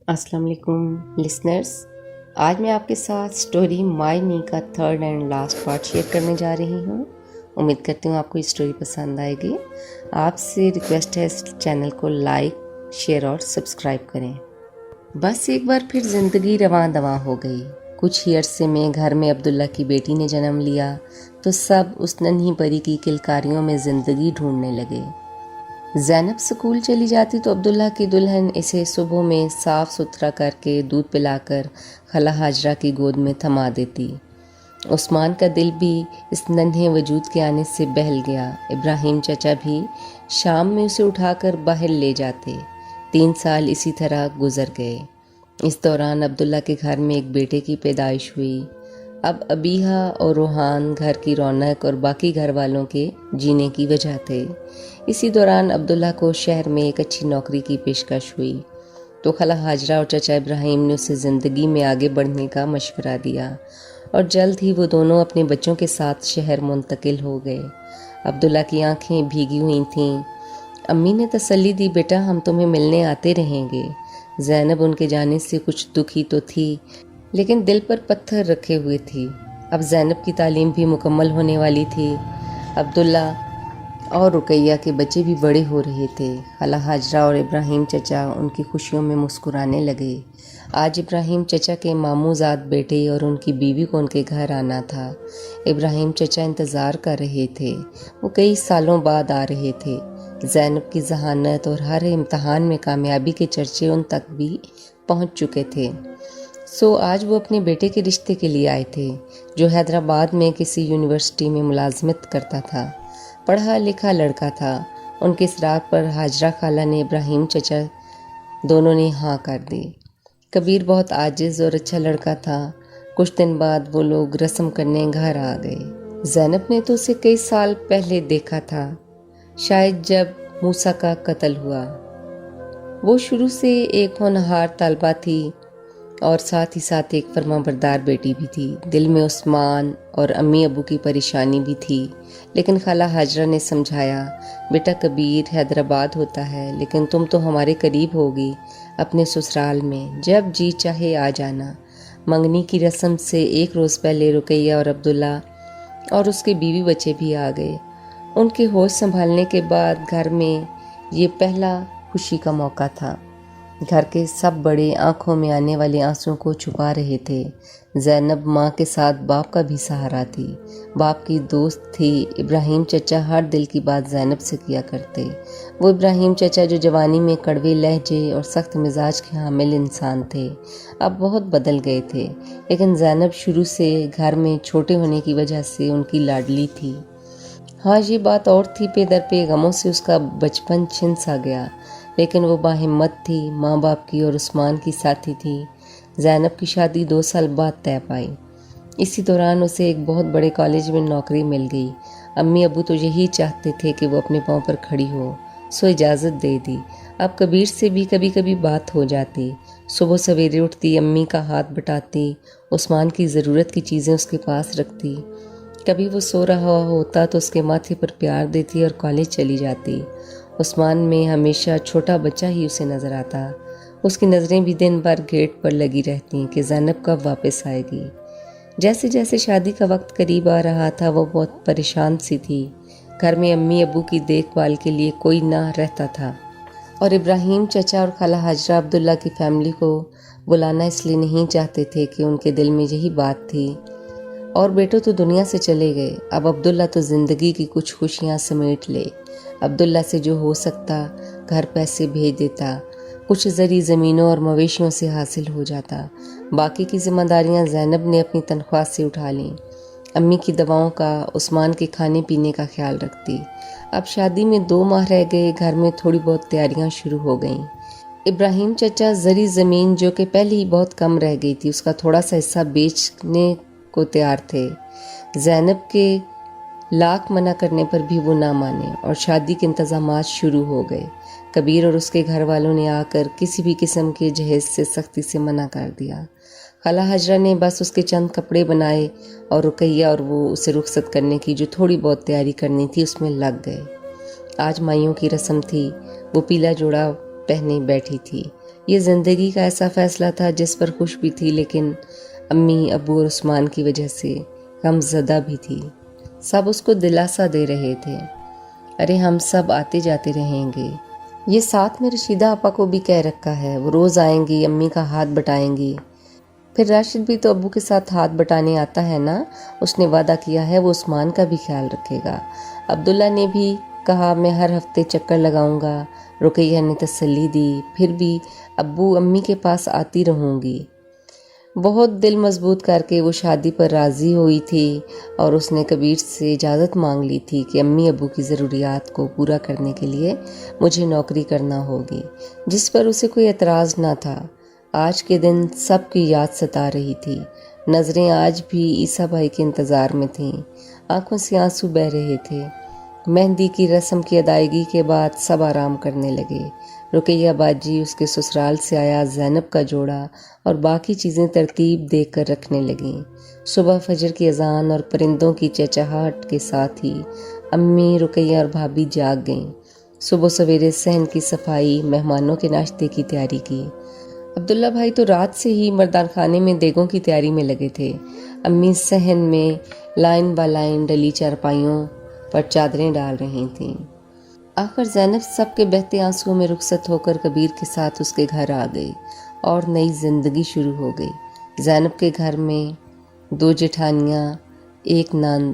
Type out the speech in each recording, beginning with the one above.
السلام علیکم لسنرز، آج میں آپ کے ساتھ سٹوری مائی نی کا third and last part share کرنے جا رہی ہوں۔ امید کرتی ہوں آپ کو یہ سٹوری پسند آئے گی۔ آپ سے ریکویسٹ ہے اس چینل کو لائک، شیئر اور سبسکرائب کریں۔ بس ایک بار پھر زندگی رواں دواں ہو گئی۔ کچھ ہی عرصے میں گھر میں عبداللہ کی بیٹی نے جنم لیا تو سب اس ننھی پری کی کلکاریوں میں زندگی ڈھونڈنے لگے۔ زینب سکول چلی جاتی تو عبداللہ کی دلہن اسے صبح میں صاف ستھرا کر کے دودھ پلا کر خالہ ہاجرہ کی گود میں تھما دیتی۔ عثمان کا دل بھی اس ننھے وجود کے آنے سے بہل گیا۔ ابراہیم چچا بھی شام میں اسے اٹھا کر باہر لے جاتے۔ 3 سال اسی طرح گزر گئے۔ اس دوران عبداللہ کے گھر میں ایک بیٹے کی پیدائش ہوئی۔ اب ابیہا اور روحان گھر کی رونق اور باقی گھر والوں کے جینے کی وجہ تھے۔ اسی دوران عبداللہ کو شہر میں ایک اچھی نوکری کی پیشکش ہوئی تو خالہ ہاجرہ اور چچا ابراہیم نے اسے زندگی میں آگے بڑھنے کا مشورہ دیا اور جلد ہی وہ دونوں اپنے بچوں کے ساتھ شہر منتقل ہو گئے۔ عبداللہ کی آنکھیں بھیگی ہوئی تھیں۔ امی نے تسلی دی، بیٹا ہم تمہیں ملنے آتے رہیں گے۔ زینب ان کے جانے سے کچھ دکھی تو تھی لیکن دل پر پتھر رکھے ہوئے تھی۔ اب زینب کی تعلیم بھی مکمل ہونے والی تھی۔ عبداللہ اور رقیہ کے بچے بھی بڑے ہو رہے تھے۔ خالہ ہاجرہ اور ابراہیم چچا ان کی خوشیوں میں مسکرانے لگے۔ آج ابراہیم چچا کے ماموں زاد بیٹے اور ان کی بیوی کو ان کے گھر آنا تھا۔ ابراہیم چچا انتظار کر رہے تھے۔ وہ کئی سالوں بعد آ رہے تھے۔ زینب کی ذہانت اور ہر امتحان میں کامیابی کے چرچے ان تک بھی پہنچ چکے تھے۔ آج وہ اپنے بیٹے کے رشتے کے لیے آئے تھے جو حیدرآباد میں کسی یونیورسٹی میں ملازمت کرتا تھا۔ پڑھا لکھا لڑکا تھا۔ ان کے اصرار پر ہاجرہ خالہ نے ابراہیم چچا دونوں نے ہاں کر دی۔ کبیر بہت عاجز اور اچھا لڑکا تھا۔ کچھ دن بعد وہ لوگ رسم کرنے گھر آ گئے۔ زینب نے تو اسے کئی سال پہلے دیکھا تھا، شاید جب موسیٰ کا قتل ہوا۔ وہ شروع سے ایک ہونہار طالبہ تھی اور ساتھ ہی ساتھ ایک فرمانبردار بیٹی بھی تھی۔ دل میں عثمان اور امی ابو کی پریشانی بھی تھی، لیکن خالہ ہاجرہ نے سمجھایا، بیٹا کبیر حیدرآباد ہوتا ہے لیکن تم تو ہمارے قریب ہوگی، اپنے سسرال میں جب جی چاہے آ جانا۔ منگنی کی رسم سے 1 روز پہلے رقیہ اور عبداللہ اور اس کے بیوی بچے بھی آ گئے۔ ان کے ہوش سنبھالنے کے بعد گھر میں یہ پہلا خوشی کا موقع تھا۔ گھر کے سب بڑے آنکھوں میں آنے والے آنسوں کو چھپا رہے تھے۔ زینب ماں کے ساتھ باپ کا بھی سہارا تھی، باپ کی دوست تھی۔ ابراہیم چچا ہر دل کی بات زینب سے کیا کرتے۔ وہ ابراہیم چچا جو جوانی میں کڑوے لہجے اور سخت مزاج کے حامل انسان تھے، اب بہت بدل گئے تھے، لیکن زینب شروع سے گھر میں چھوٹے ہونے کی وجہ سے ان کی لاڈلی تھی۔ ہاں یہ بات اور تھی، پے در پے غموں سے اس کا بچپن چھن سا گیا، لیکن وہ باہمت تھی، ماں باپ کی اور عثمان کی ساتھی تھی۔ زینب کی شادی 2 سال بعد طے پائی۔ اسی دوران اسے ایک بہت بڑے کالج میں نوکری مل گئی۔ امی ابو تو یہی چاہتے تھے کہ وہ اپنے پاؤں پر کھڑی ہو، اجازت دے دی۔ اب کبیر سے بھی کبھی کبھی بات ہو جاتی۔ صبح سویرے اٹھتی، امی کا ہاتھ بٹاتی، عثمان کی ضرورت کی چیزیں اس کے پاس رکھتی۔ کبھی وہ سو رہا ہوتا تو اس کے ماتھے پر پیار دیتی اور کالج چلی جاتی۔ عثمان میں ہمیشہ چھوٹا بچہ ہی اسے نظر آتا۔ اس کی نظریں بھی دن بھر گیٹ پر لگی رہتی کہ زینب کب واپس آئے گی۔ جیسے جیسے شادی کا وقت قریب آ رہا تھا وہ بہت پریشان سی تھی۔ گھر میں امی ابو کی دیکھ بھال کے لیے کوئی نہ رہتا تھا اور ابراہیم چچا اور خالہ ہاجرہ عبداللہ کی فیملی کو بلانا اس لیے نہیں چاہتے تھے کہ ان کے دل میں یہی بات تھی، اور بیٹو تو دنیا سے چلے گئے، اب عبداللہ تو زندگی کی کچھ خوشیاں سمیٹ لے۔ عبداللہ سے جو ہو سکتا گھر پیسے بھیج دیتا، کچھ زرعی زمینوں اور مویشیوں سے حاصل ہو جاتا، باقی کی ذمہ داریاں زینب نے اپنی تنخواہ سے اٹھا لیں۔ امی کی دواؤں کا، عثمان کے کھانے پینے کا خیال رکھتی۔ اب شادی میں 2 ماہ رہ گئے، گھر میں تھوڑی بہت تیاریاں شروع ہو گئیں۔ ابراہیم چچا زرعی زمین جو کہ پہلے ہی بہت کم رہ گئی تھی، اس کا تھوڑا سا حصہ بیچنے کو تیار تھے۔ زینب کے لاکھ منع کرنے پر بھی وہ نہ مانے اور شادی کے انتظامات شروع ہو گئے۔ کبیر اور اس کے گھر والوں نے آ کر کسی بھی قسم کے جہیز سے سختی سے منع کر دیا۔ خالہ ہاجرہ نے بس اس کے چند کپڑے بنائے اور رقیہ اور وہ اسے رخصت کرنے کی جو تھوڑی بہت تیاری کرنی تھی اس میں لگ گئے۔ آج مائیوں کی رسم تھی، وہ پیلا جوڑا پہنے بیٹھی تھی، یہ زندگی کا ایسا فیصلہ تھا جس پر خوش بھی تھی، لیکن امی، ابو اور عثمان کی وجہ سے غم زدہ بھی تھی۔ سب اس کو دلاسا دے رہے تھے، ارے ہم سب آتے جاتے رہیں گے، یہ ساتھ میں رشیدہ آپا کو بھی کہہ رکھا ہے، وہ روز آئیں گی، امی کا ہاتھ بٹائیں گی۔ پھر راشد بھی تو ابو کے ساتھ ہاتھ بٹانے آتا ہے نا، اس نے وعدہ کیا ہے وہ عثمان کا بھی خیال رکھے گا۔ عبداللہ نے بھی کہا میں ہر ہفتے چکر لگاؤں گا، رقیہ نے تسلی دی، پھر بھی ابو امی کے پاس آتی رہوں گی۔ بہت دل مضبوط کر کے وہ شادی پر راضی ہوئی تھی، اور اس نے کبیر سے اجازت مانگ لی تھی کہ امی ابو کی ضروریات کو پورا کرنے کے لیے مجھے نوکری کرنا ہوگی، جس پر اسے کوئی اعتراض نہ تھا۔ آج کے دن سب کی یاد ستا رہی تھی، نظریں آج بھی عیسیٰ بھائی کے انتظار میں تھیں، آنکھوں سے آنسو بہہ رہے تھے۔ مہندی کی رسم کی ادائیگی کے بعد سب آرام کرنے لگے۔ رقیہ باجی، اس کے سسرال سے آیا زینب کا جوڑا اور باقی چیزیں ترتیب دے کر رکھنے لگیں۔ صبح فجر کی اذان اور پرندوں کی چہچہاہٹ کے ساتھ ہی امی، رقیہ اور بھابھی جاگ گئیں۔ صبح سویرے صحن کی صفائی، مہمانوں کے ناشتے کی تیاری کی۔ عبداللہ بھائی تو رات سے ہی مردان خانے میں دیگوں کی تیاری میں لگے تھے۔ امی صحن میں لائن با لائن ڈلی چارپائیوں پر چادریں ڈال رہی تھیں۔ آخر زینب سب کے بہتے آنسوؤں میں رخصت ہو کر کبیر کے ساتھ اس کے گھر آ گئی اور نئی زندگی شروع ہو گئی۔ زینب کے گھر میں 2 جیٹھانیاں، ایک نند،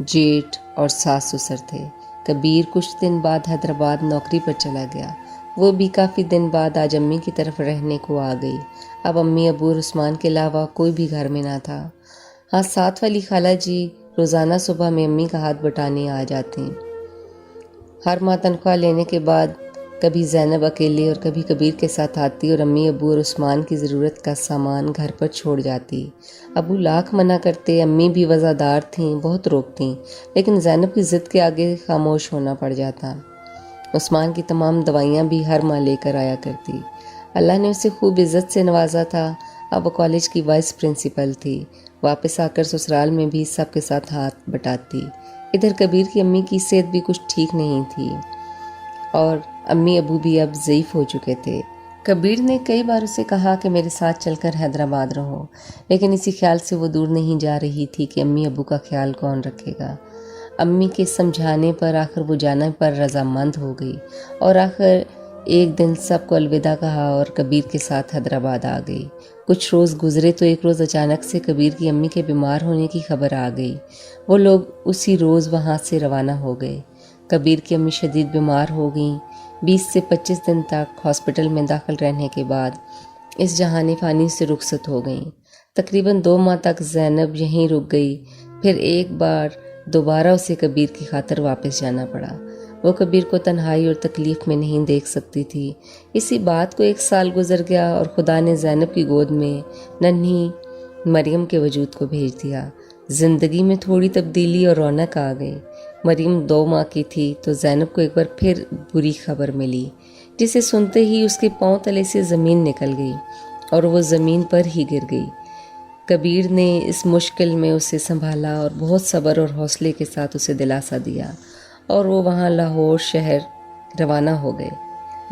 جیٹھ اور ساس سسر تھے۔ کبیر کچھ دن بعد حیدرآباد نوکری پر چلا گیا، وہ بھی کافی دن بعد آج امی کی طرف رہنے کو آ گئی۔ اب امی، ابو اور عثمان کے علاوہ کوئی بھی گھر میں نہ تھا۔ ہاں، ساتھ والی خالہ جی روزانہ صبح میں امی کا ہاتھ بٹانے آ جاتی۔ ہر ماہ تنخواہ لینے کے بعد کبھی زینب اکیلے اور کبھی کبیر کے ساتھ آتی اور امی، ابو اور عثمان کی ضرورت کا سامان گھر پر چھوڑ جاتی۔ ابو لاکھ منع کرتے، امی بھی وفادار تھیں، بہت روکتیں، لیکن زینب کی ضد کے آگے خاموش ہونا پڑ جاتا۔ عثمان کی تمام دوائیاں بھی ہر ماہ لے کر آیا کرتی۔ اللہ نے اسے خوب عزت سے نوازا تھا، اب وہ کالج کی وائس پرنسپل تھی۔ واپس آ کر سسرال میں بھی سب کے ساتھ ہاتھ بٹاتی۔ ادھر کبیر کی امی کی صحت بھی کچھ ٹھیک نہیں تھی اور امی ابو بھی اب ضعیف ہو چکے تھے۔ کبیر نے کئی بار اسے کہا کہ میرے ساتھ چل کر حیدرآباد رہو، لیکن اسی خیال سے وہ دور نہیں جا رہی تھی کہ امی ابو کا خیال کون رکھے گا۔ امی کے سمجھانے پر آخر وہ جانے پر رضامند ہو گئی اور آخر ایک دن سب کو الوداع کہا اور کبیر کے ساتھ حیدرآباد آ گئی۔ کچھ روز گزرے تو ایک روز اچانک سے کبیر کی امی کے بیمار ہونے کی خبر آ گئی۔ وہ لوگ اسی روز وہاں سے روانہ ہو گئے۔ کبیر کی امی شدید بیمار ہو گئیں۔ 20 سے 25 دن تک ہاسپٹل میں داخل رہنے کے بعد اس جہان فانی سے رخصت ہو گئیں۔ تقریباً 2 ماہ تک زینب یہیں رک گئی، پھر ایک بار دوبارہ اسے کبیر کی خاطر واپس جانا پڑا۔ وہ کبیر کو تنہائی اور تکلیف میں نہیں دیکھ سکتی تھی۔ اسی بات کو 1 سال گزر گیا اور خدا نے زینب کی گود میں ننھی مریم کے وجود کو بھیج دیا۔ زندگی میں تھوڑی تبدیلی اور رونق آ گئی۔ مریم 2 ماہ کی تھی تو زینب کو ایک بار پھر بری خبر ملی، جسے سنتے ہی اس کے پاؤں تلے سے زمین نکل گئی اور وہ زمین پر ہی گر گئی۔ کبیر نے اس مشکل میں اسے سنبھالا اور بہت صبر اور حوصلے کے ساتھ اسے دلاسا دیا، اور وہ وہاں لاہور شہر روانہ ہو گئے،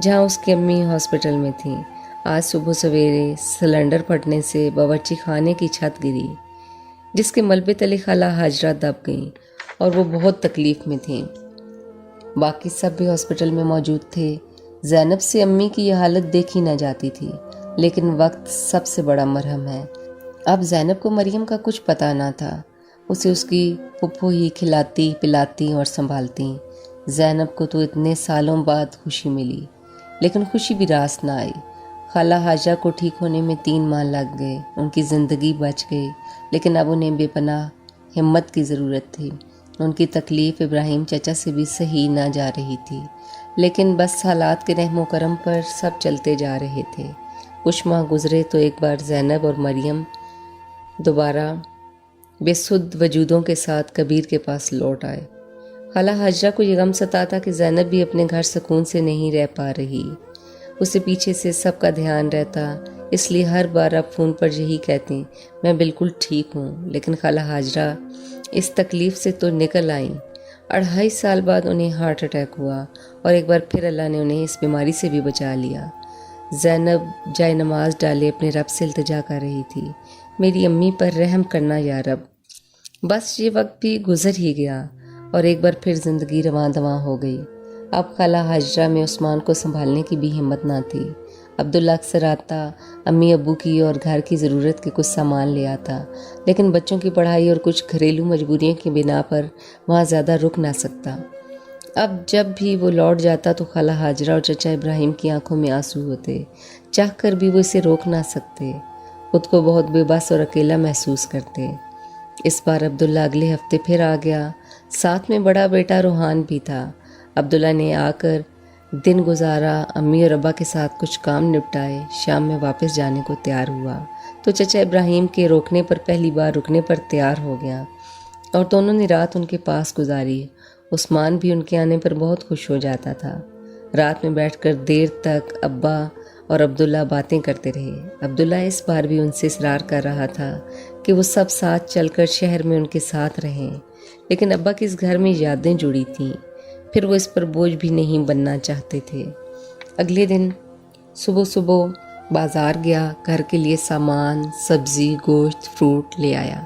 جہاں اس کی امی ہاسپٹل میں تھیں۔ آج صبح سویرے سلنڈر پھٹنے سے باورچی خانے کی چھت گری، جس کے ملبے تلے خالہ ہاجرہ دب گئیں اور وہ بہت تکلیف میں تھیں۔ باقی سب بھی ہاسپٹل میں موجود تھے۔ زینب سے امی کی یہ حالت دیکھی نہ جاتی تھی، لیکن وقت سب سے بڑا مرہم ہے۔ اب زینب کو مریم کا کچھ پتہ نہ تھا، اسے اس کی پھپھو ہی کھلاتی پلاتی اور سنبھالتی۔ زینب کو تو اتنے سالوں بعد خوشی ملی، لیکن خوشی بھی راست نہ آئی۔ خالہ حاجہ کو ٹھیک ہونے میں 3 ماہ لگ گئے، ان کی زندگی بچ گئی، لیکن اب انہیں بے پناہ ہمت کی ضرورت تھی۔ ان کی تکلیف ابراہیم چچا سے بھی سہی نہ جا رہی تھی، لیکن بس حالات کے رحم و کرم پر سب چلتے جا رہے تھے۔ کچھ ماہ گزرے تو ایک بار زینب اور مریم دوبارہ بے سدھ وجودوں کے ساتھ کبیر کے پاس لوٹ آئے۔ خالہ حاجرہ کو یہ غم ستاتا کہ زینب بھی اپنے گھر سکون سے نہیں رہ پا رہی۔ اسے پیچھے سے سب کا دھیان رہتا، اس لیے ہر بار اب فون پر یہی کہتی، میں بالکل ٹھیک ہوں، لیکن خالہ حاجرہ اس تکلیف سے تو نکل آئیں۔ 2.5 سال بعد انہیں ہارٹ اٹیک ہوا اور ایک بار پھر اللہ نے انہیں اس بیماری سے بھی بچا لیا۔ زینب جائے نماز ڈالے اپنے رب سے التجا کر رہی تھی، میری امی پر رحم کرنا یا رب۔ بس یہ وقت بھی گزر ہی گیا اور ایک بار پھر زندگی رواں دواں ہو گئی۔ اب خالہ ہاجرہ میں عثمان کو سنبھالنے کی بھی ہمت نہ تھی۔ عبداللہ اکثر آتا، امی ابو کی اور گھر کی ضرورت کے کچھ سامان لے آتا، لیکن بچوں کی پڑھائی اور کچھ گھریلو مجبوریوں کی بنا پر وہاں زیادہ رک نہ سکتا۔ اب جب بھی وہ لوٹ جاتا تو خالہ ہاجرہ اور چچا ابراہیم کی آنکھوں میں آنسو ہوتے، چاہ کر بھی وہ اسے روک نہ سکتے، خود کو بہت بے بس اور اکیلا محسوس کرتے۔ اس بار عبداللہ اگلے ہفتے پھر آ گیا، ساتھ میں بڑا بیٹا روحان بھی تھا۔ عبداللہ نے آ کر دن گزارا، امی اور ابا کے ساتھ کچھ کام نپٹائے، شام میں واپس جانے کو تیار ہوا تو چچا ابراہیم کے روکنے پر پہلی بار رکنے پر تیار ہو گیا اور دونوں نے رات ان کے پاس گزاری۔ عثمان بھی ان کے آنے پر بہت خوش ہو جاتا تھا۔ رات میں بیٹھ کر دیر تک ابا اور عبداللہ باتیں کرتے رہے۔ عبداللہ اس بار بھی ان سے اصرار کر رہا تھا کہ وہ سب ساتھ چل کر شہر میں ان کے ساتھ رہیں، لیکن ابا کی اس گھر میں یادیں جڑی تھیں، پھر وہ اس پر بوجھ بھی نہیں بننا چاہتے تھے۔ اگلے دن صبح بازار گیا، گھر کے لیے سامان، سبزی، گوشت، فروٹ لے آیا۔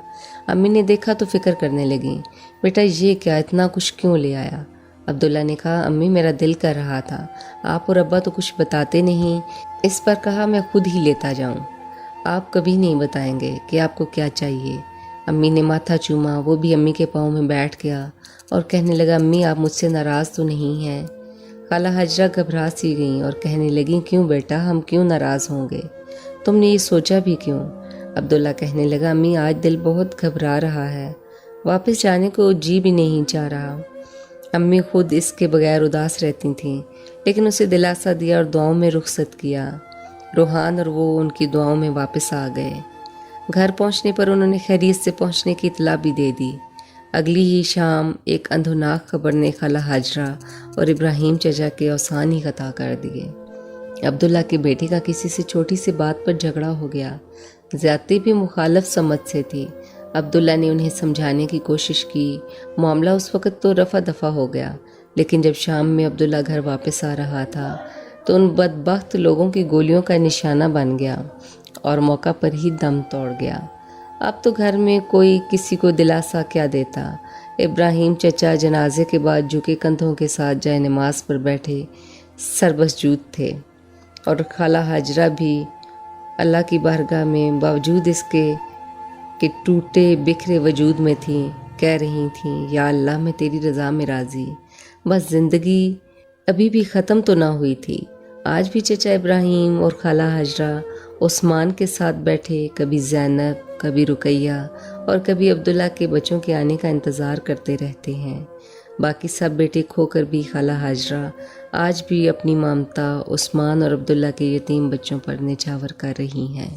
امی نے دیکھا تو فکر کرنے لگیں، بیٹا یہ کیا، اتنا کچھ کیوں لے آیا؟ عبداللہ نے کہا، امی میرا دل کر رہا تھا، آپ اور ابا تو کچھ بتاتے نہیں، اس پر کہا میں خود ہی لیتا جاؤں۔ آپ کبھی نہیں بتائیں گے کہ آپ کو کیا چاہیے۔ امی نے ماتھا چوما، وہ بھی امی کے پاؤں میں بیٹھ گیا اور کہنے لگا، امی آپ مجھ سے ناراض تو نہیں ہیں؟ خالہ ہاجرہ گھبرا سی گئیں اور کہنے لگیں، کیوں بیٹا، ہم کیوں ناراض ہوں گے؟ تم نے یہ سوچا بھی کیوں؟ عبداللہ کہنے لگا، امی آج دل بہت گھبرا رہا ہے، واپس جانے کو جی بھی نہیں چاہ رہا۔ امی خود اس کے بغیر اداس رہتی تھیں، لیکن اسے دلاسا دیا اور دعاؤں میں رخصت کیا۔ روحان اور وہ ان کی دعاؤں میں واپس آ گئے۔ گھر پہنچنے پر انہوں نے خیریت سے پہنچنے کی اطلاع بھی دے دی۔ اگلی ہی شام ایک اندھوناک خبر نے خالہ ہاجرہ اور ابراہیم چچا کے اوسان ہی قطع کر دیے۔ عبداللہ کے بیٹے کا کسی سے چھوٹی سی بات پر جھگڑا ہو گیا، زیادتی بھی مخالف سمت سے تھی۔ عبداللہ نے انہیں سمجھانے کی کوشش کی، معاملہ اس وقت تو رفع دفع ہو گیا، لیکن جب شام میں عبداللہ گھر واپس آ رہا تھا تو ان بدبخت لوگوں کی گولیوں کا نشانہ بن گیا اور موقع پر ہی دم توڑ گیا۔ اب تو گھر میں کوئی کسی کو دلاسا کیا دیتا۔ ابراہیم چچا جنازے کے بعد جھکے کندھوں کے ساتھ جائے نماز پر بیٹھے سربسجود تھے، اور خالہ ہاجرہ بھی اللہ کی بارگاہ میں باوجود اس کے کہ ٹوٹے بکھرے وجود میں تھیں، کہہ رہی تھیں، یا اللہ میں تیری رضا میں راضی۔ بس زندگی ابھی بھی ختم تو نہ ہوئی تھی۔ آج بھی چچا ابراہیم اور خالہ ہاجرہ عثمان کے ساتھ بیٹھے کبھی زینب، کبھی رقیہ اور کبھی عبداللہ کے بچوں کے آنے کا انتظار کرتے رہتے ہیں۔ باقی سب بیٹے کھو کر بھی خالہ ہاجرہ آج بھی اپنی ممتا عثمان اور عبداللہ کے یتیم بچوں پر نچھاور کر رہی ہیں۔